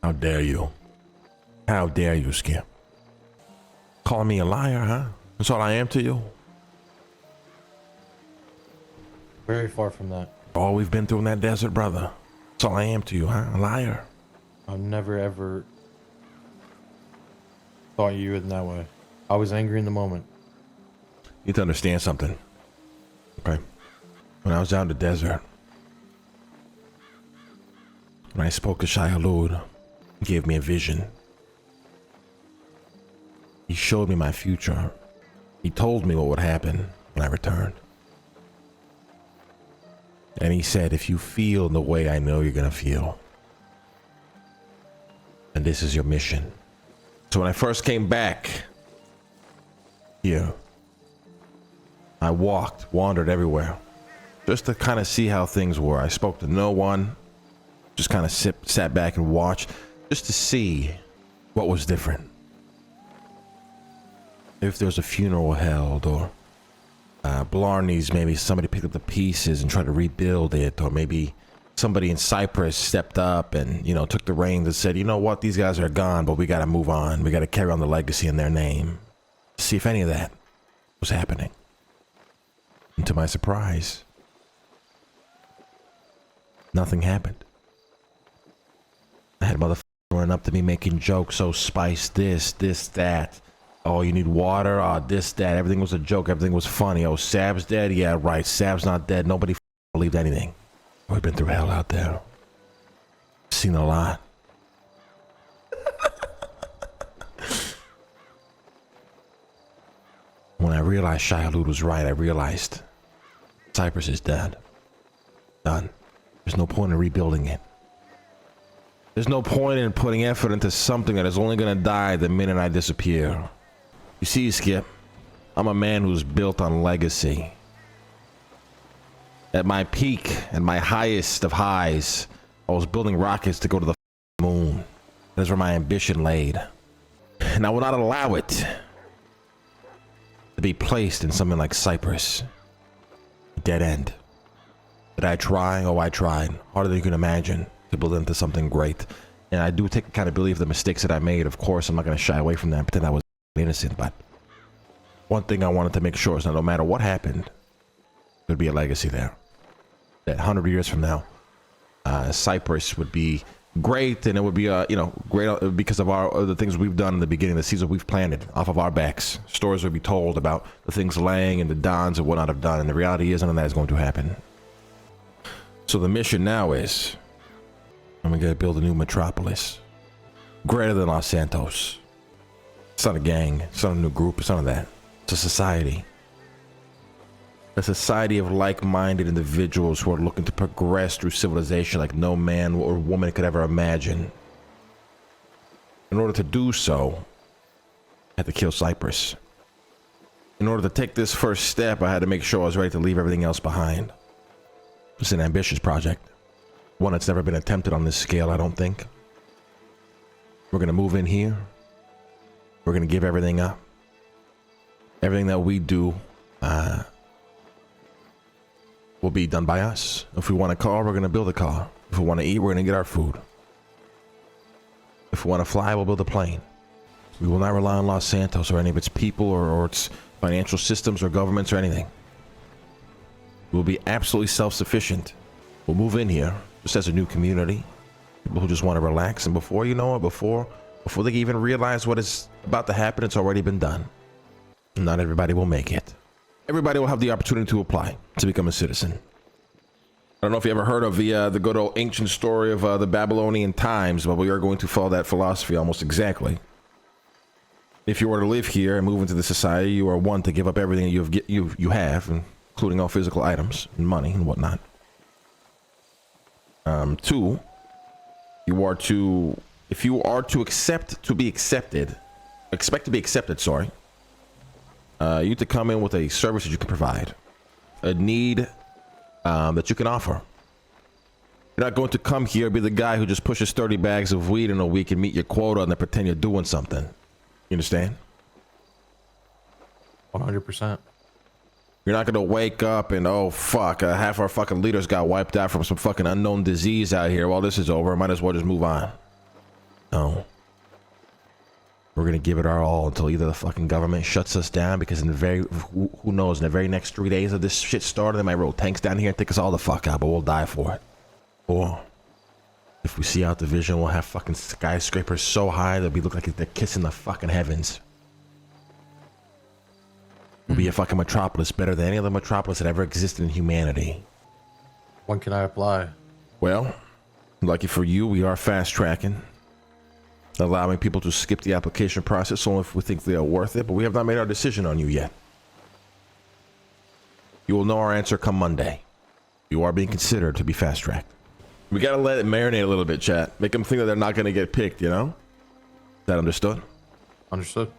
How dare you? How dare you, Skip? Calling me a liar, huh? That's all I am to you? Very far from that. All we've been through in that desert, brother. That's all I am to you, huh? A liar. I've never ever thought you in that way. I was angry in the moment. You need to understand something. Okay. When I was out in the desert, when I spoke to Shai-Hulud, he gave me a vision. He showed me my future. He told me what would happen when I returned. And he said, if you feel the way I know you're gonna feel, and this is your mission. So when I first came back here, I wandered everywhere, just to kind of see how things were. I spoke to no one, just kind of sat back and watched, just to see what was different. If there was a funeral held, or Blarney's, maybe somebody picked up the pieces and tried to rebuild it, or maybe somebody in Cypress stepped up and, you know, took the reins and said, you know what, these guys are gone, but we got to move on. We got to carry on the legacy in their name. See if any of that was happening. And to my surprise, nothing happened. I had motherfuckers running up to me making jokes, oh, Spice this, that. Oh, you need water? Oh, this, that. Everything was a joke. Everything was funny. Oh, Sab's dead? Yeah, right. Sab's not dead. Nobody believed anything. We've been through hell out there. Seen a lot. When I realized Shai-Hulud was right, I realized Cypress is dead. Done. There's no point in rebuilding it. There's no point in putting effort into something that is only going to die the minute I disappear. You see, Skip, I'm a man who's built on legacy. At my peak, at my highest of highs, I was building rockets to go to the moon. That's where my ambition laid. And I will not allow it to be placed in something like Cypress. A dead end. Did I try? Oh, I tried. Harder than you can imagine to build into something great. And I do take accountability for the mistakes that I made. Of course, I'm not going to shy away from that, pretend I was innocent. But one thing I wanted to make sure is that no matter what happened, there'd be a legacy there. That 100 years from now, Cypress would be great, and it would be, you know, great because of the things we've done in the beginning of the season. We've planted off of our backs. Stories would be told about the things Lang and the Dons and whatnot have done, and the reality is none of that is going to happen. So the mission now is, I'm gonna build a new metropolis, greater than Los Santos. It's not a gang, it's not a new group, it's none of that. It's a society. A society of like-minded individuals who are looking to progress through civilization like no man or woman could ever imagine. In order to do so, I had to kill Cypress. In order to take this first step, I had to make sure I was ready to leave everything else behind. It's an ambitious project. One that's never been attempted on this scale, I don't think. We're gonna move in here. We're gonna give everything up. Everything that we do will be done by us. If we want a car, we're gonna build a car. If we want to eat, we're gonna get our food. If we want to fly, we'll build a plane. We will not rely on Los Santos or any of its people or its financial systems or governments or anything. We'll be absolutely self-sufficient. We'll move in here just as a new community. People who just want to relax, and before you know it, before they even realize what is about to happen, it's already been done. Not everybody will make it. Everybody will have the opportunity to apply to become a citizen. I don't know if you ever heard of the good old ancient story of the Babylonian times, but we are going to follow that philosophy almost exactly. If you were to live here and move into the society, you are one to give up everything you have, including all physical items and money and whatnot. Two, if you are to expect to be accepted, sorry, you need to come in with a service that you can provide, a need that you can offer. You're not going to come here and be the guy who just pushes 30 bags of weed in a week and meet your quota and then pretend you're doing something. You understand? 100%. You're not gonna wake up and, oh fuck, half our fucking leaders got wiped out from some fucking unknown disease out here. Well, this is over, might as well just move on. No. We're gonna give it our all until either the fucking government shuts us down, because in the very, who knows, in the very next 3 days of this shit started, they might roll tanks down here and take us all the fuck out, but we'll die for it. Or if we see out the vision, we'll have fucking skyscrapers so high that we look like they're kissing the fucking heavens. We'll be a fucking metropolis better than any other metropolis that ever existed in humanity. When can I apply? Well, lucky for you, we are fast tracking, allowing people to skip the application process only if we think they are worth it, but we have not made our decision on you yet. You will know our answer come Monday. You are being considered to be fast tracked. We gotta let it marinate a little bit, chat. Make them think that they're not gonna get picked, you know? Is that understood? Understood.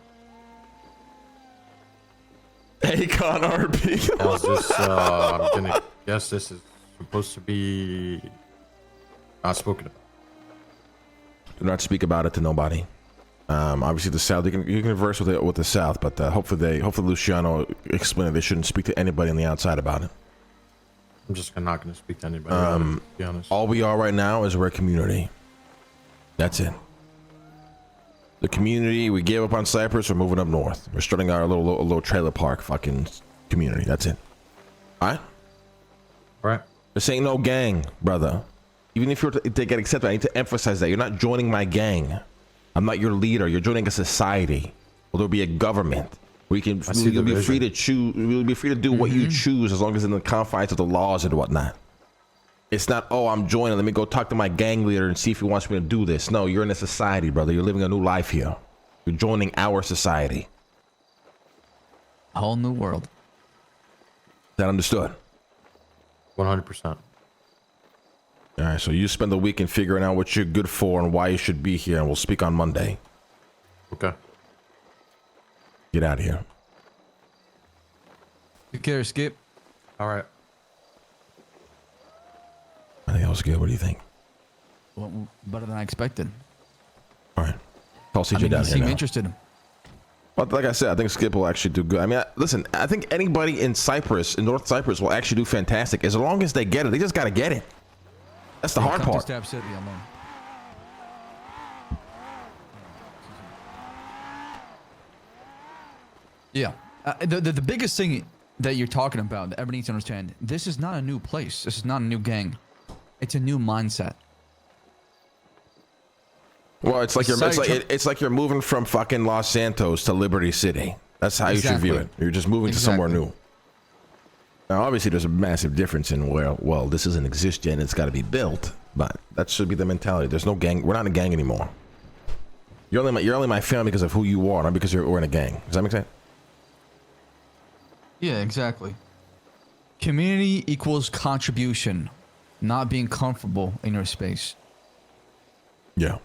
Hey, Con RP. I was just, I'm gonna guess this is supposed to be not spoken about. Do not speak about it to nobody. Obviously, the South, you can converse with the South, but hopefully Luciano explained that they shouldn't speak to anybody on the outside about it. I'm just not gonna speak to anybody about it, to be honest. All we are right now is we're a community. That's it. The community, we gave up on Cypress, we're moving up north. We're starting our little trailer park fucking community. That's it. Alright? Right. This ain't no gang, brother. Even if you're to get accepted, I need to emphasize that. You're not joining my gang. I'm not your leader. You're joining a society. Well, there'll be a government. You'll be free to choose. You'll be free to do what you choose as long as in the confines of the laws and whatnot. It's not, oh, I'm joining. Let me go talk to my gang leader and see if he wants me to do this. No, you're in a society, brother. You're living a new life here. You're joining our society. A whole new world. Is that understood? 100%. All right, so you spend the weekend figuring out what you're good for and why you should be here, and we'll speak on Monday. Okay. Get out of here. Take care, Skip. All right. I think that was good. What do you think? Well, better than I expected. All right. Call CJ I mean, down you here seem now. interested. But like I said, I think Skip will actually do good. I mean, listen, I think anybody in Cyprus, in North Cyprus, will actually do fantastic as long as they get it. They just got to get it. That's the hard part. Stab City alone. Yeah. The biggest thing that you're talking about that everybody needs to understand, this is not a new place. This is not a new gang. It's a new mindset. Well, it's like it's like you're moving from fucking Los Santos to Liberty City. That's how you should view it. You're just moving to somewhere new. Now, obviously, there's a massive difference in where, well, this doesn't exist yet and it's got to be built. But that should be the mentality. There's no gang. We're not in a gang anymore. You're only my family because of who you are, not because we're in a gang. Does that make sense? Yeah, exactly. Community equals contribution, not being comfortable in your space. Yeah.